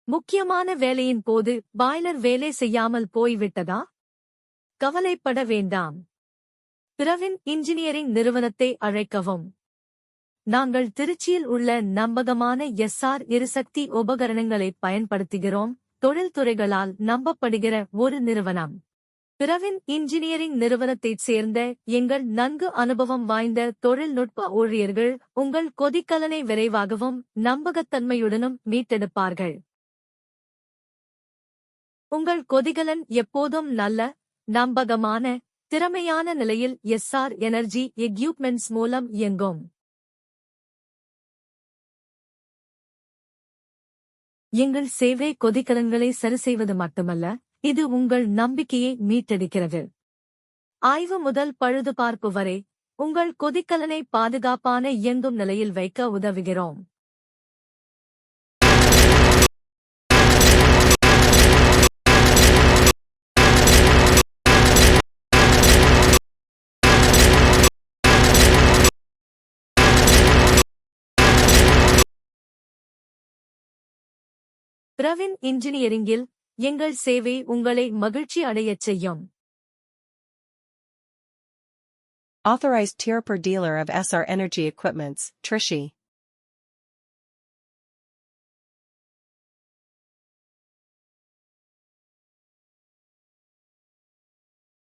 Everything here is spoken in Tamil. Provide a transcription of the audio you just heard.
முக்கியமான வேலையின் போது பாய்லர் வேலை செய்யாமல் போய்விட்டதா? கவலைப்பட வேண்டாம். பிரவின் இன்ஜினியரிங் நிறுவனத்தை அழைக்கவும். நாங்கள் திருச்சியில் உள்ள நம்பகமான எரிசக்தி உபகரணங்களை பயன்படுத்துகிறோம். தொழில்துறைகளால் நம்பப்படுகிற ஒரு நிறுவனம். பிரவின் இன்ஜினியரிங் நிறுவனத்தைச் சேர்ந்த எங்கள் நன்கு அனுபவம் வாய்ந்த தொழில்நுட்ப ஊழியர்கள் உங்கள் கொதிக்கலனை விரைவாகவும் நம்பகத்தன்மையுடனும் மீட்டெடுப்பார்கள். உங்கள் கொதிகலன் எப்போதும் நல்ல, நம்பகமான, திறமையான நிலையில் எனர்ஜி எக்யூப்மெண்ட்ஸ் மூலம் இயங்கும். எங்கள் சேவை கொதிகலன்களை சரிசெய்வது மட்டுமல்ல, இது உங்கள் நம்பிக்கையை மீட்டெடுக்கிறது. ஆய்வு முதல் பழுதுபார்ப்பு வரை உங்கள் கொதிக்கலனை பாதுகாப்பான இயங்கும் நிலையில் வைக்க உதவுகிறோம். பிரவின் இன்ஜினியரிங்கில் எங்கள் சேவை உங்களை மகிழ்ச்சி அடையச் செய்யும். Authorized Tier per dealer of SR Energy Equipments, Trichy.